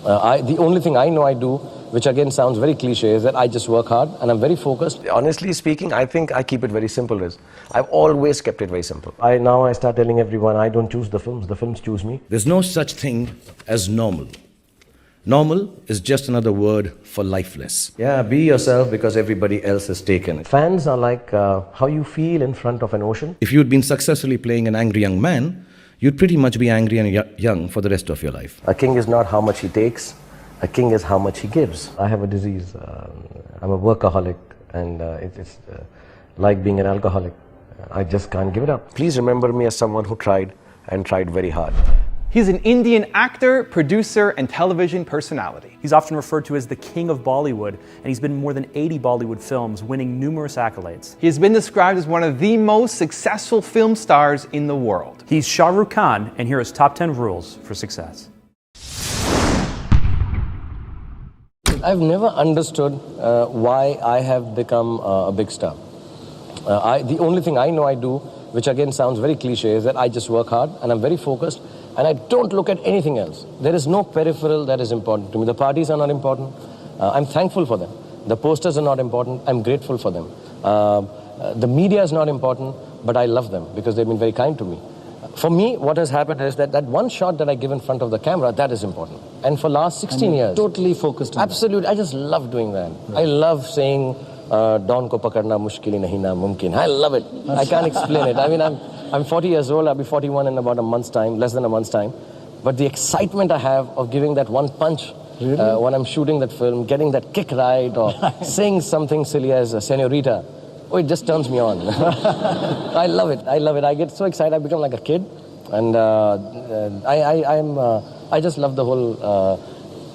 The only thing I know I do, which again sounds very cliche, is that I just work hard and I'm very focused. Honestly speaking, I think I keep it very simple, Riz. I've always kept it very simple. Now I start telling everyone I don't choose the films choose me. There's no such thing as normal. Normal is just another word for lifeless. Yeah, be yourself because everybody else is taken. Fans are like how you feel in front of an ocean. If you'd been successfully playing an angry young man, you'd pretty much be angry and young for the rest of your life. A king is not how much he takes, a king is how much he gives. I have a disease. I'm a workaholic, and it's like being an alcoholic. I just can't give it up. Please remember me as someone who tried and tried very hard. He's an Indian actor, producer, and television personality. He's often referred to as the king of Bollywood, and he's been in more than 80 Bollywood films, winning numerous accolades. He has been described as one of the most successful film stars in the world. He's Shahrukh Khan, and here are his top 10 rules for success. I've never understood why I have become a big star. The only thing I know I do, which again sounds very cliche, is that I just work hard and I'm very focused and I don't look at anything else. There is no peripheral that is important to me. The parties are not important. I'm thankful for them. The posters are not important. I'm grateful for them. The media is not important, but I love them because they've been very kind to me. For me, what has happened is that one shot that I give in front of the camera, that is important. And for last 16 years... Totally focused on absolutely, I just love doing that. Right. I love saying, Dawn ko pakadna mushkil nahi na mumkin. I love it. I can't explain it. I mean, I'm 40 years old. I'll be 41 in about a month's time, less than a month's time. But the excitement I have of giving that one punch when I'm shooting that film, getting that kick right, or saying something silly as a senorita, oh, it just turns me on. I love it. I love it. I get so excited. I become like a kid. And I just love the whole,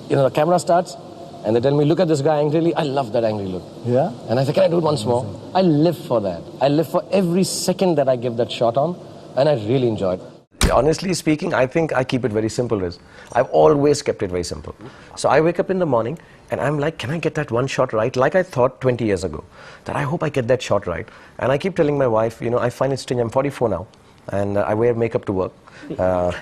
the camera starts and they tell me, look at this guy angrily. I love that angry look. Yeah? And I say, can I do it once more? I live for that. I live for every second that I give that shot on, and I really enjoy it. Honestly speaking, I think I keep it very simple, Riz. I've always kept it very simple. So I wake up in the morning and I'm like, can I get that one shot right? Like I thought 20 years ago, that I hope I get that shot right. And I keep telling my wife, I find it strange. I'm 44 now and I wear makeup to work.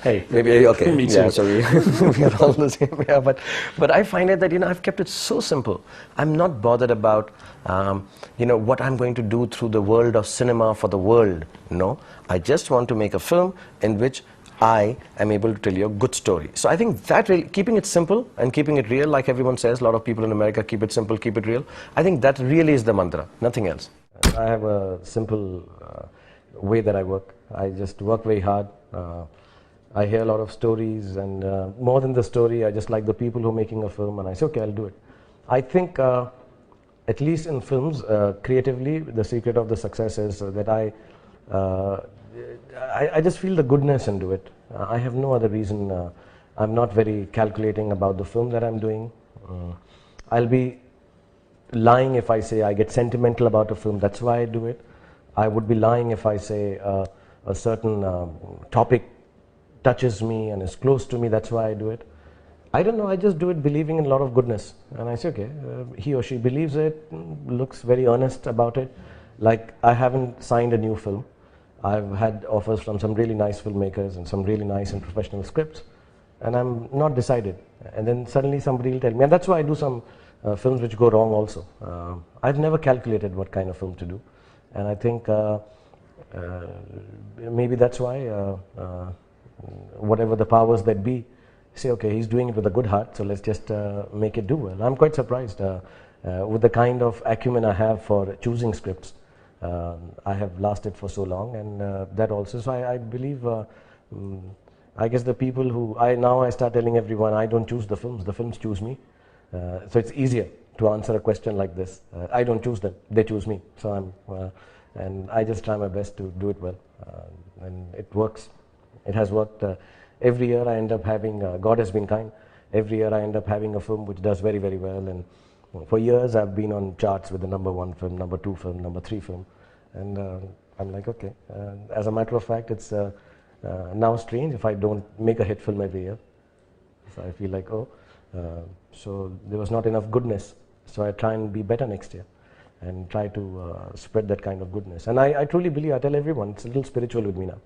Hey, maybe okay. Me too. Yeah, sorry. We are all the same. Yeah, but I find it that I've kept it so simple. I'm not bothered about what I'm going to do through the world of cinema for the world. No, I just want to make a film in which I am able to tell you a good story. So I think that really, keeping it simple and keeping it real, like everyone says, a lot of people in America keep it simple, keep it real. I think that really is the mantra, nothing else. I have a simple way that I work. I just work very hard. I hear a lot of stories, and more than the story, I just like the people who are making a film, and I say, okay, I'll do it. I think, at least in films, creatively, the secret of the success is that I just feel the goodness into it. I have no other reason. I'm not very calculating about the film that I'm doing. I'll be lying if I say I get sentimental about a film, that's why I do it. I would be lying if I say a certain topic touches me and is close to me, that's why I do it. I don't know, I just do it believing in a lot of goodness. And I say, okay, he or she believes it, looks very earnest about it. Like, I haven't signed a new film. I've had offers from some really nice filmmakers and some really nice and professional scripts, and I'm not decided. And then suddenly somebody will tell me, and that's why I do some films which go wrong also. I've never calculated what kind of film to do. And I think maybe that's why whatever the powers that be say, okay, he's doing it with a good heart, so let's just make it do well. I'm quite surprised with the kind of acumen I have for choosing scripts. I have lasted for so long, and that also, so I believe, I guess the people who, now I start telling everyone, I don't choose the films choose me. So it's easier to answer a question like this. I don't choose them, they choose me. So and I just try my best to do it well, and it works. It has worked. Every year I end up having, God has been kind, every year I end up having a film which does very, very well, and for years I've been on charts with the #1 film, #2 film, #3 film, and I'm like, okay. As a matter of fact, it's now strange if I don't make a hit film every year. So I feel like, so there was not enough goodness, so I try and be better next year and try to spread that kind of goodness. And I truly believe, I tell everyone, it's a little spiritual with me now.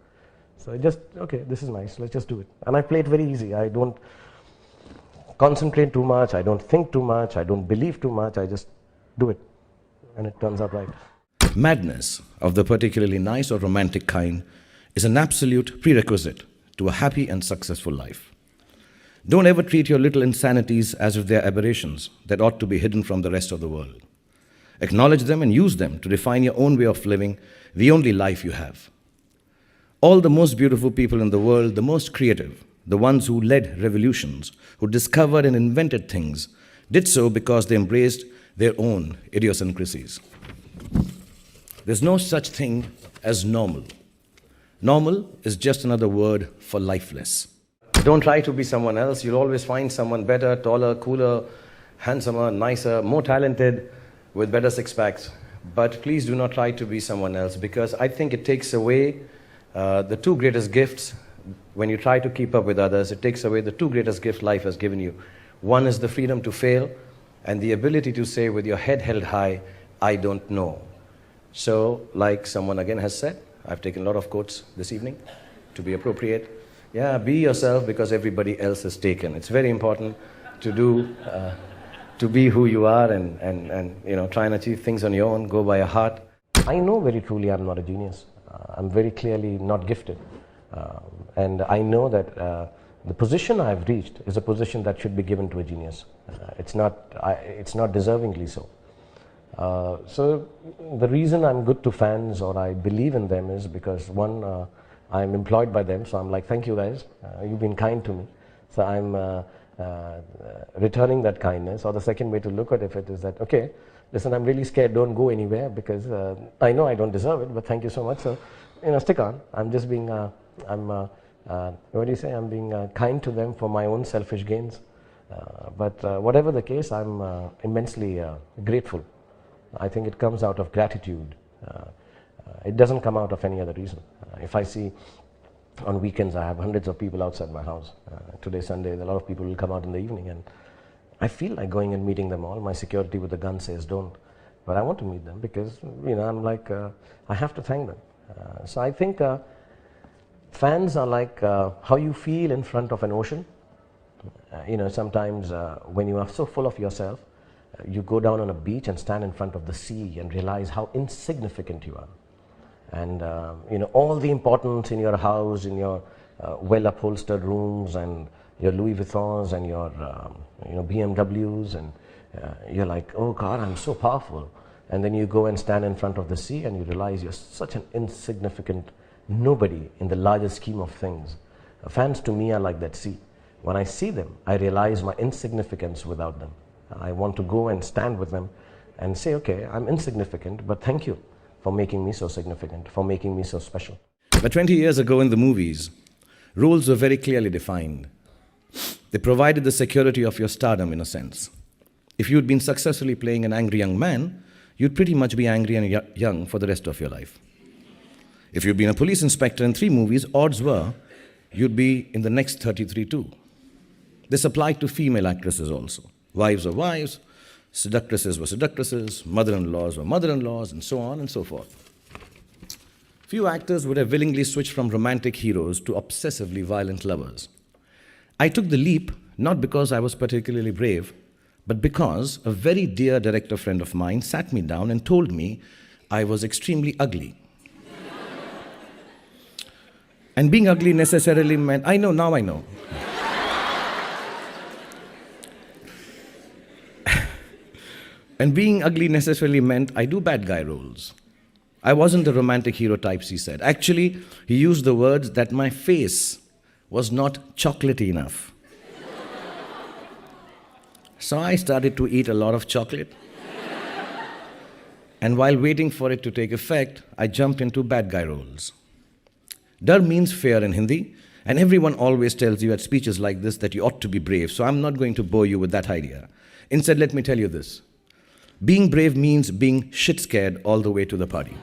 So I just, okay, this is nice, let's just do it. And I play it very easy. I don't concentrate too much, I don't think too much, I don't believe too much, I just do it. And it turns out right. Madness of the particularly nice or romantic kind is an absolute prerequisite to a happy and successful life. Don't ever treat your little insanities as if they are aberrations that ought to be hidden from the rest of the world. Acknowledge them and use them to define your own way of living, the only life you have. All the most beautiful people in the world, the most creative, the ones who led revolutions, who discovered and invented things, did so because they embraced their own idiosyncrasies. There's no such thing as normal. Normal is just another word for lifeless. Don't try to be someone else. You'll always find someone better, taller, cooler, handsomer, nicer, more talented, with better six-packs. But please do not try to be someone else, because I think it takes away the two greatest gifts. When you try to keep up with others, it takes away the two greatest gifts life has given you. One is the freedom to fail and the ability to say with your head held high, I don't know. So, like someone again has said, I've taken a lot of quotes this evening to be appropriate. Yeah, be yourself because everybody else is taken. It's very important to be who you are and try and achieve things on your own, go by your heart. I know very truly I'm not a genius. I'm very clearly not gifted. And I know that the position I've reached is a position that should be given to a genius. It's not deservingly so. So the reason I'm good to fans or I believe in them is because one, I'm employed by them, so I'm like, thank you guys, you've been kind to me. So I'm returning that kindness. Or the second way to look at it is that, okay, listen, I'm really scared, don't go anywhere because I know I don't deserve it, but thank you so much. So, stick on. I'm just being, what do you say, I'm being kind to them for my own selfish gains. But whatever the case, I'm immensely grateful. I think it comes out of gratitude. It doesn't come out of any other reason. If I see on weekends I have hundreds of people outside my house. Today, Sunday, a lot of people will come out in the evening and I feel like going and meeting them all. My security with the gun says don't. But I want to meet them because, I'm like, I have to thank them. So I think fans are like how you feel in front of an ocean. Sometimes when you are so full of yourself, you go down on a beach and stand in front of the sea and realize how insignificant you are. And all the importance in your house, in your well-upholstered rooms and your Louis Vuittons and your BMWs, and you're like, oh God, I'm so powerful. And then you go and stand in front of the sea and you realize you're such an insignificant nobody in the larger scheme of things. Fans to me are like that sea. When I see them, I realize my insignificance without them. I want to go and stand with them and say, okay, I'm insignificant, but thank you for making me so significant, for making me so special. But 20 years ago in the movies, roles were very clearly defined. They provided the security of your stardom in a sense. If you'd been successfully playing an angry young man, you'd pretty much be angry and young for the rest of your life. If you'd been a police inspector in 3 movies, odds were you'd be in the next 33 too. This applied to female actresses also. Wives were wives, seductresses were seductresses, mother-in-laws were mother-in-laws, and so on and so forth. Few actors would have willingly switched from romantic heroes to obsessively violent lovers. I took the leap not because I was particularly brave, but because a very dear director friend of mine sat me down and told me I was extremely ugly. And being ugly necessarily meant, I know. And being ugly necessarily meant I do bad guy roles. I wasn't the romantic hero types, he said. Actually, he used the words that my face was not chocolatey enough. So I started to eat a lot of chocolate. And while waiting for it to take effect, I jumped into bad guy roles. Dar means fear in Hindi, and everyone always tells you at speeches like this that you ought to be brave, so I'm not going to bore you with that idea. Instead, let me tell you this. Being brave means being shit scared all the way to the party.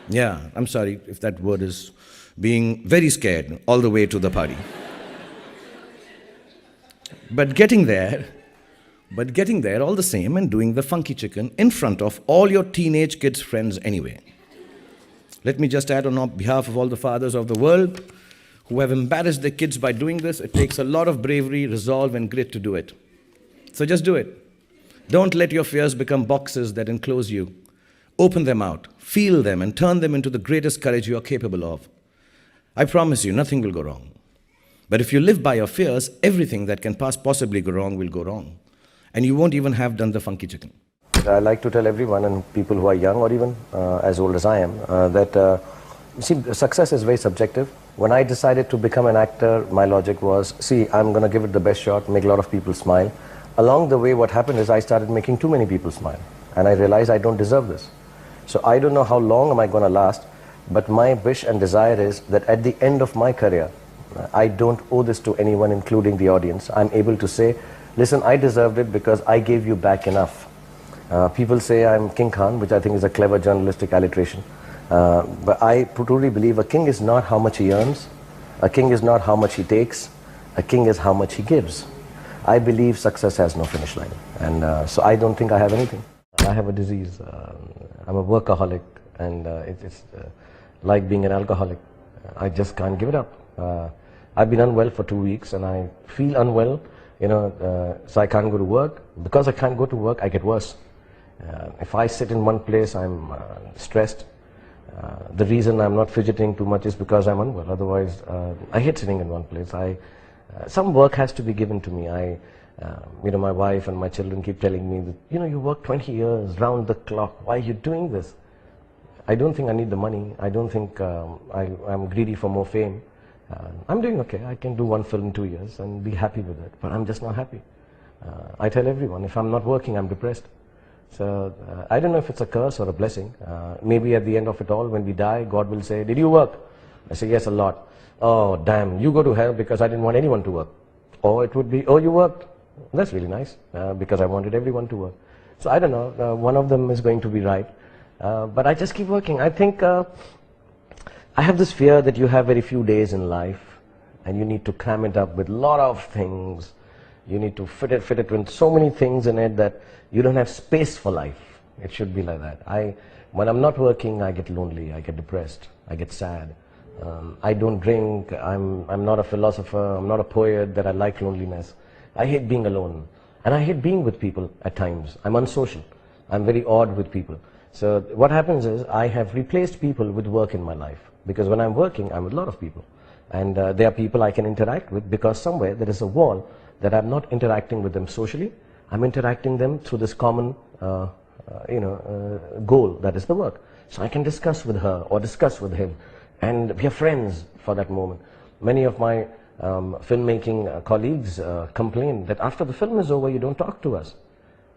Yeah, I'm sorry if that word is being very scared all the way to the party. But getting there all the same and doing the funky chicken in front of all your teenage kids' friends anyway. Let me just add on behalf of all the fathers of the world who have embarrassed their kids by doing this. It takes a lot of bravery, resolve, and grit to do it. So just do it. Don't let your fears become boxes that enclose you. Open them out, feel them, and turn them into the greatest courage you are capable of. I promise you, nothing will go wrong. But if you live by your fears, everything that can possibly go wrong will go wrong. And you won't even have done the funky chicken. I like to tell everyone, and people who are young or even as old as I am, that see, success is very subjective. When I decided to become an actor, my logic was, see, I'm going to give it the best shot, make a lot of people smile. Along the way, what happened is I started making too many people smile. And I realized I don't deserve this. So I don't know how long am I going to last, but my wish and desire is that at the end of my career, I don't owe this to anyone, including the audience. I'm able to say, listen, I deserved it because I gave you back enough. People say I'm King Khan, which I think is a clever journalistic alliteration. But I truly believe a king is not how much he earns. A king is not how much he takes. A king is how much he gives. I believe success has no finish line. And so I don't think I have anything. I have a disease. I'm a workaholic. And it's like being an alcoholic. I just can't give it up. I've been unwell for 2 weeks and I feel unwell, so I can't go to work. Because I can't go to work, I get worse. If I sit in one place, I'm stressed. The reason I'm not fidgeting too much is because I'm unwell. Otherwise, I hate sitting in one place. Some work has to be given to me. My wife and my children keep telling me that, you work 20 years round the clock. Why are you doing this? I don't think I need the money. I don't think I'm greedy for more fame. I'm doing okay. I can do one film in 2 years and be happy with it. But I'm just not happy. I tell everyone, if I'm not working, I'm depressed. So I don't know if it's a curse or a blessing. Maybe at the end of it all, when we die, God will say, did you work? I say, yes, a lot. Oh, damn, you go to hell because I didn't want anyone to work. Or it would be, oh, you worked. That's really nice because I wanted everyone to work. So I don't know. One of them is going to be right. But I just keep working. I think I have this fear that you have very few days in life and you need to cram it up with a lot of things. You need to fit it with so many things in it that you don't have space for life. It should be like that. When I'm not working, I get lonely, I get depressed, I get sad. I don't drink, I'm not a philosopher, I'm not a poet, that I like loneliness. I hate being alone. And I hate being with people at times. I'm unsocial. I'm very odd with people. So what happens is I have replaced people with work in my life. Because when I'm working, I'm with a lot of people. And there are people I can interact with because somewhere there is a wall that I'm not interacting with them socially. I'm interacting them through this common goal, that is the work. So I can discuss with her or discuss with him. And we are friends for that moment. Many of my filmmaking colleagues complain that after the film is over, you don't talk to us.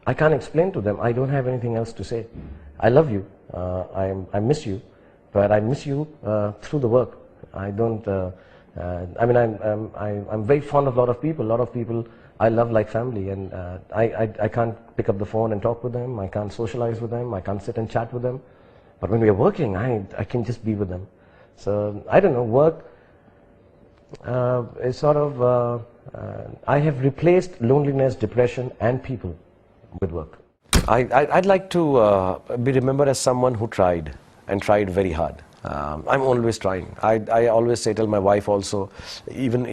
I can't explain to them. I don't have anything else to say. I love you. I miss you. But I miss you through the work. I don't, I'm very fond of a lot of people. A lot of people I love like family. And I can't pick up the phone and talk with them. I can't socialize with them. I can't sit and chat with them. But when we are working, I can just be with them. So I don't know, work is sort of, I have replaced loneliness, depression and people with work. I'd like to be remembered as someone who tried and tried very hard. I'm always trying. I always tell my wife also, even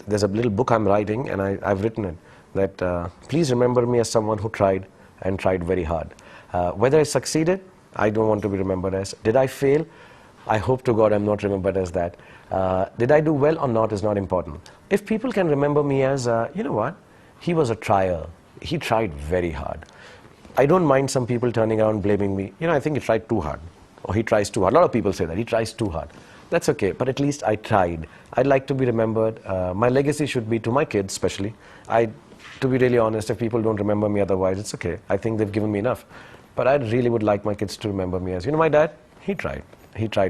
there's a little book I'm writing and I've written it, that please remember me as someone who tried and tried very hard. Whether I succeeded, I don't want to be remembered as. Did I fail? I hope to God I'm not remembered as that. Did I do well or not is not important. If people can remember me as, you know what, he was a trier. He tried very hard. I don't mind some people turning around blaming me. I think he tried too hard. Or he tries too hard. A lot of people say that. He tries too hard. That's okay. But at least I tried. I'd like to be remembered. My legacy should be to my kids especially. To be really honest, if people don't remember me otherwise, it's okay. I think they've given me enough. But I really would like my kids to remember me as, my dad, he tried. He tried